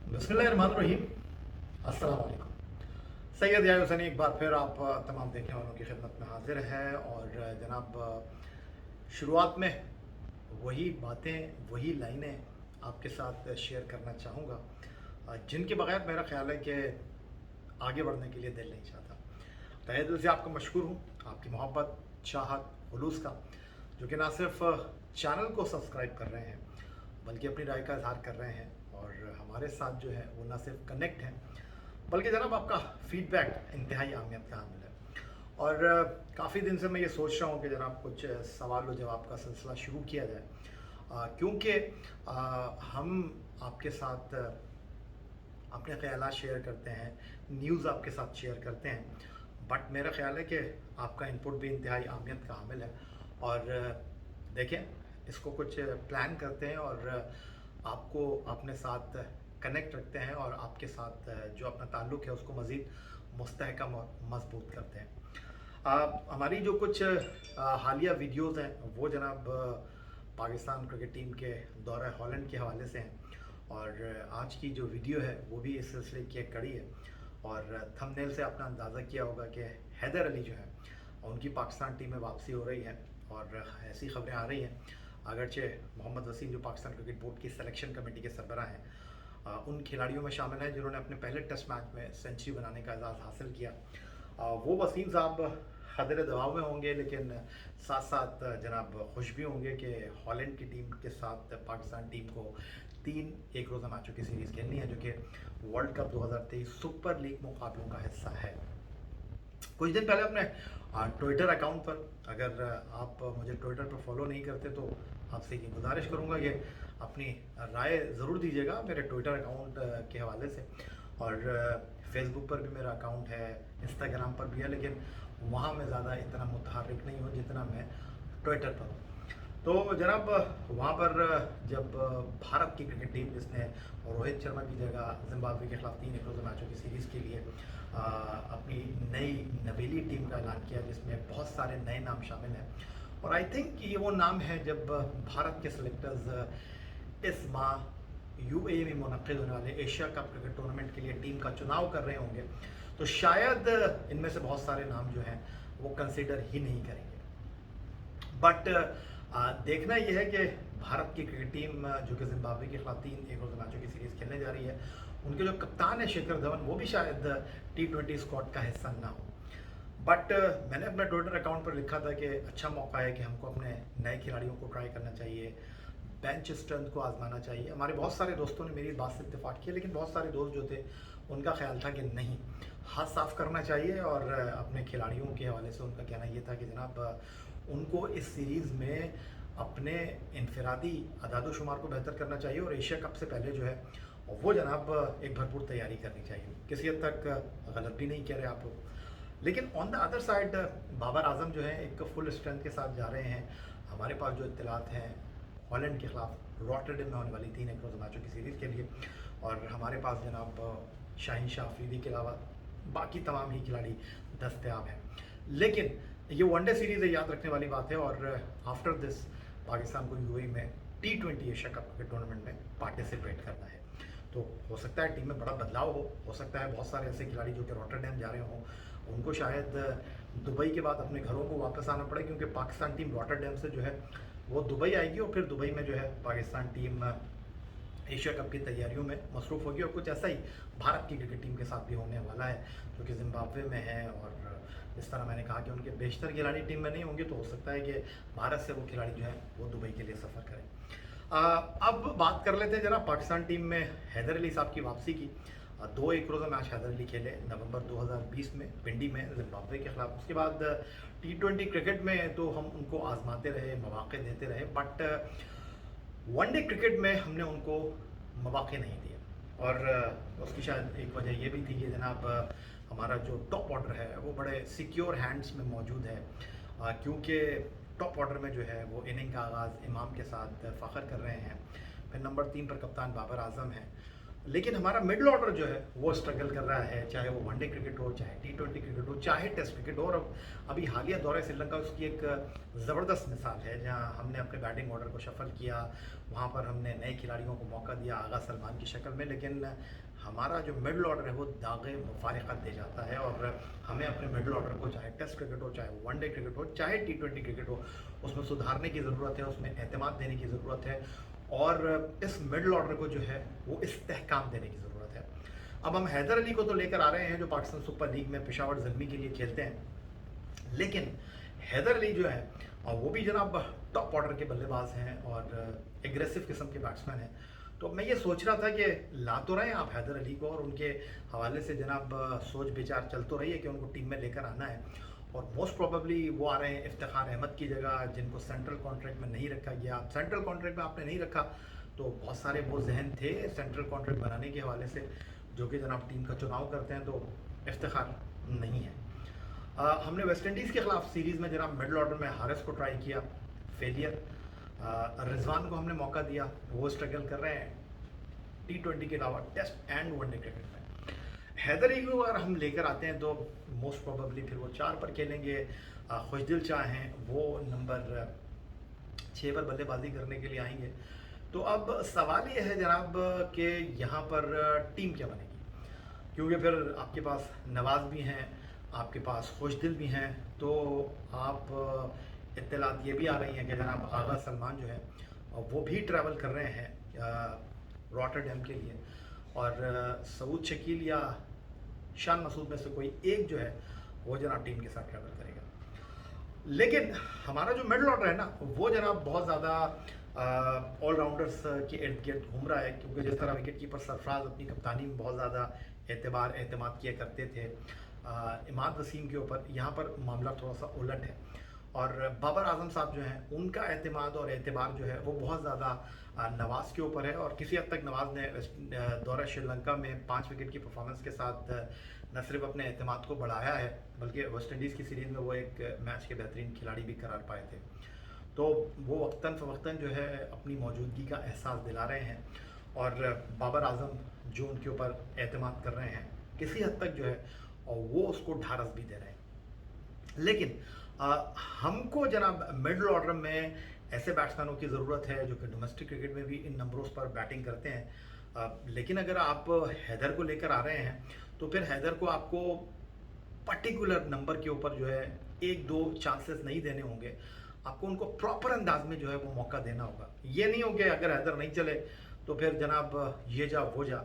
बिस्मिल्लाहिर्रहमानिर्रहीम। अस्सलाम वालेकुम। सैयद यार हुसैनी एक बार फिर आप तमाम देखने वालों की खिदमत में हाजिर है। और जनाब, शुरुआत में वही बातें, वही लाइनें आपके साथ शेयर करना चाहूँगा जिनके बगैर मेरा ख्याल है कि आगे बढ़ने के लिए दिल नहीं चाहता। तहे दिल से आपका मशकूर हूँ, आपकी मोहब्बत, चाहत, खुलूस का, जो कि ना सिर्फ चैनल को सब्सक्राइब कर रहे हैं बल्कि अपनी राय का इजहार कर रहे हैं। और हमारे साथ जो है वो ना सिर्फ कनेक्ट हैं बल्कि जनाब आपका फीडबैक इंतहाई अहमियत का हामिल है। और काफ़ी दिन से मैं ये सोच रहा हूँ कि जनाब कुछ सवाल व जवाब का सिलसिला शुरू किया जाए, क्योंकि हम आपके साथ अपने ख्यालात शेयर करते हैं, न्यूज़ आपके साथ शेयर करते हैं, बट मेरा ख्याल है कि आपका इनपुट भी इंतहाई अहमियत का हामिल है। और देखें, इसको कुछ प्लान करते हैं और आपको अपने साथ कनेक्ट रखते हैं और आपके साथ जो अपना ताल्लुक़ है उसको मज़ीद मुस्तहकम और मज़बूत करते हैं। हमारी जो कुछ हालिया वीडियोज़ हैं वो जनाब पाकिस्तान क्रिकेट टीम के दौरा हॉलैंड के हवाले से हैं। और आज की जो वीडियो है वो भी इस सिलसिले की एक कड़ी है। और थंबनेल से आपने अंदाज़ा किया होगा कि हैदर अली जो है उनकी पाकिस्तान टीम में वापसी हो रही है और ऐसी खबरें आ रही हैं, अगरचे मोहम्मद वसीम जो पाकिस्तान क्रिकेट बोर्ड की सिलेक्शन कमेटी के सरबराह हैं, उन खिलाड़ियों में शामिल हैं जिन्होंने अपने पहले टेस्ट मैच में सेंचुरी बनाने का एजाज़ हासिल किया। वो वसीम साहब खतरे दबाव में होंगे, लेकिन साथ साथ जनाब खुश भी होंगे कि हॉलैंड की टीम के साथ पाकिस्तान टीम को 3 एक रोज़ा मैचों की सीरीज़ खेलनी है, जो कि वर्ल्ड कप 2023 सुपर लीग मुकाबलों का हिस्सा है। कुछ दिन पहले अपने ट्विटर अकाउंट पर, अगर आप मुझे ट्विटर पर फॉलो नहीं करते तो आपसे ये गुजारिश करूँगा कि अपनी राय ज़रूर दीजिएगा मेरे ट्विटर अकाउंट के हवाले से। और फेसबुक पर भी मेरा अकाउंट है, इंस्टाग्राम पर भी है, लेकिन वहाँ मैं ज़्यादा इतना मुतहर्रिक नहीं हूँ जितना मैं ट्विटर पर हूँ। तो जनाब, वहाँ पर जब भारत की क्रिकेट टीम, जिसने रोहित शर्मा की जगह जिम्बाब्वे के खिलाफ 3 एक रोज़ा मैचों की सीरीज़ के लिए अपनी नई नवेली टीम का ऐलान किया, जिसमें बहुत सारे नए नाम शामिल हैं। और आई थिंक ये वो नाम है, जब भारत के सेलेक्टर्स इस माह यूएई में मुनक़िद होने वाले एशिया कप क्रिकेट टूर्नामेंट के लिए टीम का चुनाव कर रहे होंगे, तो शायद इनमें से बहुत सारे नाम जो हैं वो कंसिडर ही नहीं करेंगे। बट देखना यह है कि भारत की क्रिकेट टीम जो कि जिम्बाब्वे के खिलाफ 3 एक रोज़ा मैचों की सीरीज़ खेलने जा रही है, उनके जो कप्तान है शिखर धवन, वो भी शायद T20 स्क्वाड का हिस्सा ना हो। बट मैंने अपने ट्विटर अकाउंट पर लिखा था कि अच्छा मौका है कि हमको अपने नए खिलाड़ियों को ट्राई करना चाहिए, बेंच स्ट्रेंथ को आजमाना चाहिए। हमारे बहुत सारे दोस्तों ने मेरी इस बात से इत्तेफाक किया, लेकिन बहुत सारे दोस्त जो थे उनका ख्याल था कि नहीं, हाथ साफ करना चाहिए। और अपने खिलाड़ियों के हवाले से उनका कहना ये था कि जनाब उनको इस सीरीज़ में अपने इनफरादी अदाद-ओ-शुमार को बेहतर करना चाहिए और एशिया कप से पहले जो है वो जनाब एक भरपूर तैयारी करनी चाहिए। किसी हद तक गलत भी नहीं कह रहे आप लोग, लेकिन on the other side Babar Azam जो है एक फुल स्ट्रेंथ के साथ जा रहे हैं। हमारे पास जो इत्तलात हैं हॉलैंड के खिलाफ रॉटरडैम में होने वाली 3 एक रोज़ा मैचों की सीरीज़ के लिए, और हमारे पास जनाब शाहीन शाह अफरीदी के अलावा बाकी तमाम ही खिलाड़ी दस्तयाब हैं। लेकिन ये वनडे सीरीज़ है, याद रखने वाली बात है। और आफ्टर दिस पाकिस्तान को यूएई में T20 एशिया कप के टूर्नामेंट में पार्टिसिपेट करना है। तो हो सकता है टीम में बड़ा बदलाव हो सकता है बहुत सारे ऐसे खिलाड़ी जो कि रॉटरडैम जा रहे हों, उनको शायद दुबई के बाद अपने घरों को वापस आना पड़े, क्योंकि पाकिस्तान टीम रॉटरडैम से जो है वो दुबई आएगी और फिर दुबई में जो है पाकिस्तान टीम एशिया कप की तैयारियों में मसरूफ़ होगी। और कुछ ऐसा ही भारत की क्रिकेट टीम के साथ भी होने वाला है, जो कि जिम्बाब्वे में है। और इस तरह मैंने कहा कि उनके बेशतर खिलाड़ी टीम में नहीं होंगे, तो हो सकता है कि भारत से वो खिलाड़ी जो हैं वो दुबई के लिए सफ़र करें। अब बात कर लेते हैं जरा पाकिस्तान टीम में हैदर अली साहब की वापसी की। 2 एक रोज़ा मैच हैदर अली खेले नवंबर 2020 में पिंडी में जिम्बाब्वे के खिलाफ। उसके बाद T20 क्रिकेट में तो हम उनको आजमाते रहे, मौक़े देते रहे, बट वनडे क्रिकेट में हमने उनको मौक़े नहीं दिए। और उसकी शायद एक वजह ये भी थी कि जनाब हमारा जो टॉप ऑर्डर है वो बड़े सिक्योर हैंड्स में मौजूद है, क्योंकि टॉप ऑर्डर में जो है वो इनिंग का आगाज़ इमाम के साथ फ़ख्र कर रहे हैं। फिर नंबर 3 पर कप्तान बाबर आजम हैं। लेकिन हमारा मिडल ऑर्डर जो है वो स्ट्रगल कर रहा है, चाहे वो वनडे क्रिकेट हो, चाहे T20 क्रिकेट हो, चाहे टेस्ट क्रिकेट हो। और अब अभी हालिया दौरे श्रीलंका उसकी एक ज़बरदस्त मिसाल है, जहां हमने अपने बैटिंग ऑर्डर को शफल किया, वहां पर हमने नए खिलाड़ियों को मौका दिया आगा सलमान की शक्ल में, लेकिन हमारा जो मिडल ऑर्डर है वो दागे मुफारिकत दे जाता है। और हमें अपने मिडल ऑर्डर को, चाहे टेस्ट क्रिकेट हो, चाहे वनडे क्रिकेट हो, चाहे T20 क्रिकेट हो, उसमें सुधारने की ज़रूरत है, उसमें एतमाद देने की ज़रूरत है, और इस मिडल ऑर्डर को जो है वो इस्तेहकाम देने की ज़रूरत है। अब हम हैदर अली को तो लेकर आ रहे हैं, जो पाकिस्तान सुपर लीग में पेशावर ज़ल्मी के लिए खेलते हैं, लेकिन हैदर अली जो है और वो भी जनाब टॉप ऑर्डर के बल्लेबाज हैं और एग्रेसिव किस्म के बैट्समैन हैं। तो मैं ये सोच रहा था कि ला तो रहे हैं आप हैदर अली को, और उनके हवाले से जनाब सोच विचार चल तो रही है कि उनको टीम में लेकर आना है, और मोस्ट प्रोबेबली वो आ रहे हैं इफ्तिखार अहमद की जगह, जिनको सेंट्रल कॉन्ट्रैक्ट में नहीं रखा गया। सेंट्रल कॉन्ट्रैक्ट में आपने नहीं रखा तो बहुत सारे वो जहन थे सेंट्रल कॉन्ट्रैक्ट बनाने के हवाले से, जो कि जनाब टीम का चुनाव करते हैं, तो इफ्तिखार नहीं है। हमने वेस्ट इंडीज़ के ख़िलाफ़ सीरीज़ में जनाब मिडल ऑर्डर में हारिस को ट्राई किया, फेलियर। रिजवान को हमने मौका दिया, वो स्ट्रगल कर रहे हैं T20 के अलावा टेस्ट एंड वनडे क्रिकेट में। हैदर अली को अगर हम लेकर आते हैं तो मोस्ट प्रोबेबली फिर वो 4 पर खेलेंगे। खुशदिल शाह हैं, वो नंबर 6 पर बल्लेबाजी करने के लिए आएंगे। तो अब सवाल ये है जनाब कि यहाँ पर टीम क्या बनेगी, क्योंकि फिर आपके पास नवाज़ भी हैं, आपके पास खुशदिल भी हैं, तो आप इत्तलात ये भी आ रही हैं कि जनाब आगा सलमान जो है वो भी ट्रैवल कर रहे हैं रॉटरडैम के लिए, और सऊद शकील या शान मसूद में से कोई एक जो है वो जनाब टीम के साथ ट्रैवल करेगा। लेकिन हमारा जो मिडल ऑर्डर है ना, वो जनाब बहुत ज़्यादा ऑलराउंडर्स के इर्द गिर्द घूम रहा है, क्योंकि जिस तरह विकेट कीपर सरफराज अपनी कप्तानी में बहुत ज़्यादा एतमाद किया करते थे इमाद वसीम के ऊपर, यहाँ पर मामला थोड़ा सा उलट है। और बाबर आजम साहब जो हैं, उनका एतमाद और एतबार जो है वो बहुत ज़्यादा नवाज़ के ऊपर है, और किसी हद तक नवाज़ ने दौरा श्रीलंका में 5 विकेट की परफॉर्मेंस के साथ न सिर्फ अपने एतमाद को बढ़ाया है, बल्कि वेस्ट इंडीज़ की सीरीज़ में वो एक मैच के बेहतरीन खिलाड़ी भी करार पाए थे। तो वो वक्तन फ़वक्तन जो है अपनी मौजूदगी का एहसास दिला रहे हैं, और बाबर आजम जो उनके ऊपर एतमाद कर रहे हैं किसी हद तक जो है, और वो उसको ढारस भी दे रहे हैं। लेकिन हमको जनाब मिडल ऑर्डर में ऐसे बैट्समैनों की ज़रूरत है जो कि डोमेस्टिक क्रिकेट में भी इन नंबरों पर बैटिंग करते हैं। लेकिन अगर आप हैदर को लेकर आ रहे हैं तो फिर हैदर को आपको पर्टिकुलर नंबर के ऊपर जो है 1-2 चांसेस नहीं देने होंगे, आपको उनको प्रॉपर अंदाज में जो है वो मौका देना होगा। ये नहीं हो कि अगर हैदर नहीं चले तो फिर जनाब ये जा वो जा,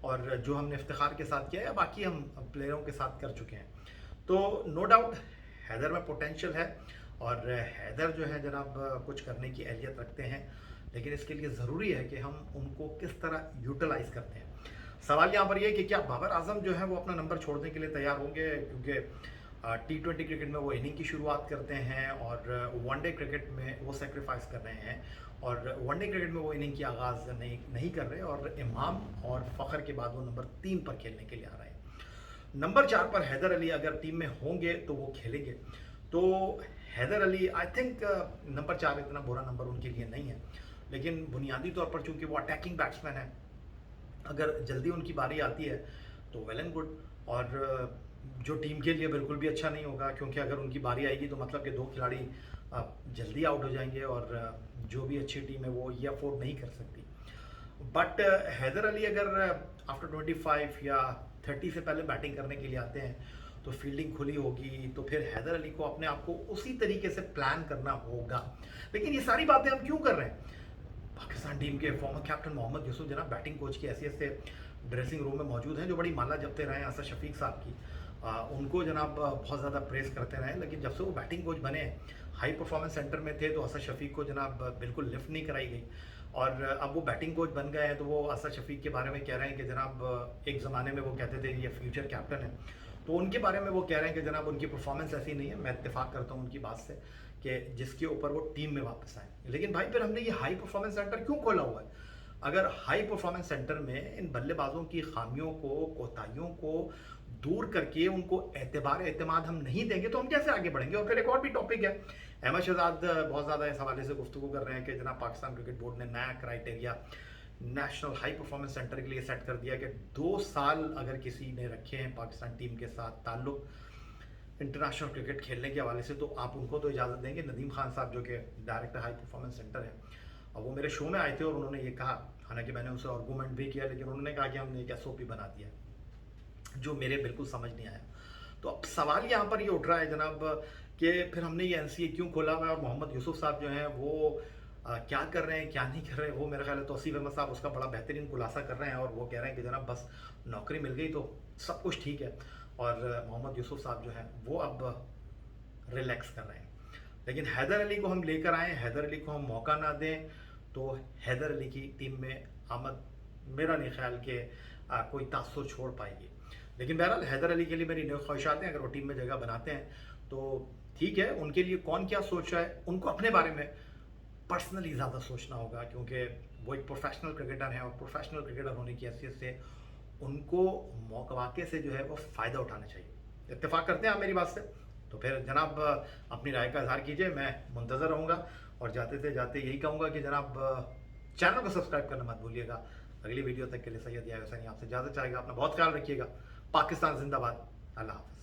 और जो हमने इफ्तिखार के साथ किया है बाकी हम प्लेयरों के साथ कर चुके हैं। तो नो डाउट हैदर में पोटेंशियल है, और हैदर जो है जनाब कुछ करने की अहलियत रखते हैं, लेकिन इसके लिए ज़रूरी है कि हम उनको किस तरह यूटिलाइज़ करते हैं। सवाल यहाँ पर यह है कि क्या बाबर आजम जो है वो अपना नंबर छोड़ने के लिए तैयार होंगे, क्योंकि T20 क्रिकेट में वो इनिंग की शुरुआत करते हैं, और वनडे क्रिकेट में वो सेक्रीफाइस कर रहे हैं, और वनडे क्रिकेट में वो इनिंग की आगाज़ नहीं कर रहे, और इमाम और फ़खर के बाद वो नंबर 3 पर खेलने के लिए आ रहे हैं। नंबर 4 पर हैदर अली अगर टीम में होंगे तो वो खेलेंगे। तो Haider Ali I think number 4 इतना बुरा नंबर उनके लिए नहीं है, लेकिन बुनियादी तौर पर चूंकि वो अटैकिंग बैट्समैन है, अगर जल्दी उनकी बारी आती है तो वेल एंड गुड, और जो टीम के लिए बिल्कुल भी अच्छा नहीं होगा, क्योंकि अगर उनकी बारी आएगी तो मतलब कि 2 खिलाड़ी जल्दी आउट हो जाएंगे, और जो भी अच्छी टीम है वो ये अफोर्ड नहीं कर सकती। बट हैदर अली अगर आफ्टर 25 या 30 से पहले बैटिंग करने के लिए आते हैं तो फील्डिंग खुली होगी, तो फिर हैदर अली को अपने आप को उसी तरीके से प्लान करना होगा। लेकिन ये सारी बातें हम क्यों कर रहे हैं? पाकिस्तान टीम के फॉर्मर कैप्टन मोहम्मद यूसुफ जनाब बैटिंग कोच की हैसियत से ड्रेसिंग रूम में मौजूद हैं, जो बड़ी माला जपते रहे हैं असद शफीक साहब की। उनको जनाब बहुत ज़्यादा प्रेस करते रहे, लेकिन जब से वो बैटिंग कोच बने, हाई परफॉर्मेंस सेंटर में थे, तो असद शफीक को जनाब बिल्कुल लिफ्ट नहीं कराई गई, और अब वो बैटिंग कोच बन गए हैं तो वो असद शफीक के बारे में कह रहे हैं कि जनाब एक ज़माने में वो कहते थे ये फ्यूचर कैप्टन है, तो उनके बारे में वो कह रहे हैं कि जनाब उनकी परफॉर्मेंस ऐसी नहीं है। मैं इत्तेफाक करता हूँ उनकी बात से कि जिसके ऊपर वो टीम में वापस आए। लेकिन भाई फिर हमने ये हाई परफॉर्मेंस सेंटर क्यों खोला हुआ है? अगर हाई परफॉर्मेंस सेंटर में इन बल्लेबाजों की खामियों को, कोताहियों को दूर करके उनको एतमाद हम नहीं देंगे तो हम कैसे आगे बढ़ेंगे? और फिर एक और भी टॉपिक है, अहमद शहजाद बहुत ज़्यादा इस हवाले से गुफ्तगू कर रहे हैं कि जनाब पाकिस्तान क्रिकेट बोर्ड ने नया criteria national high performance centre के लिए सेट कर दिया कि 2 साल अगर किसी ने रखे हैं पाकिस्तान टीम के साथ ताल्लुक इंटरनेशनल क्रिकेट खेलने के हवाले से, तो आप उनको तो इजाज़त देंगे। नदीम खान साहब जो कि डायरेक्टर हाई परफॉर्मेंस सेंटर है, और वो मेरे शो में आए थे और उन्होंने ये कहा, हालांकि मैंने उनसे आर्गूमेंट भी किया, लेकिन उन्होंने कहा कि हमने एक SOP बना दिया, जो मेरे बिल्कुल समझ नहीं आया। तो अब सवाल यहाँ पर ये उठ रहा है जनाब कि फिर हमने ये NCA क्यों खोला हुआ है, और मोहम्मद यूसुफ साहब जो हैं वो क्या कर रहे हैं क्या नहीं कर रहे हैं। वो मेरा ख्याल है तौसीफ अहमद साहब उसका बड़ा बेहतरीन खुलासा कर रहे हैं, और वो कह रहे हैं कि जनाब बस नौकरी मिल गई तो सब कुछ ठीक है। और मोहम्मद यूसुफ साहब जो हैं वो अब रिलैक्स कर रहे हैं। लेकिन हैदर अली को हम लेकर आए, हैदर अली को हम मौका ना दें तो हैदर अली की टीम में आमद मेरा नहीं ख्याल कि कोई तासुर छोड़ पाएगी। लेकिन बहरहाल हैदर अली के लिए मेरी नई ख्वाहिशात हैं, अगर वो टीम में जगह बनाते हैं तो ठीक है। उनके लिए कौन क्या सोच रहा है, उनको अपने बारे में पर्सनली ज़्यादा सोचना होगा, क्योंकि वो एक प्रोफेशनल क्रिकेटर हैं, और प्रोफेशनल क्रिकेटर होने की हैसियत से उनको मौके से जो है वो फ़ायदा उठाना चाहिए। इत्तेफाक करते हैं आप मेरी बात से? तो फिर जनाब अपनी राय का इजहार कीजिए, मैं मुंतज़र रहूँगा। और जाते यही कहूँगा कि जनाब चैनल को सब्सक्राइब करना मत भूलिएगा। अगली वीडियो तक के लिए सैयद यार हुसैनी आपसे इजाज़त चाहेगा। अपना बहुत ख्याल रखिएगा। पाकिस्तान जिंदाबाद। अल्लाह हाफ़िज़।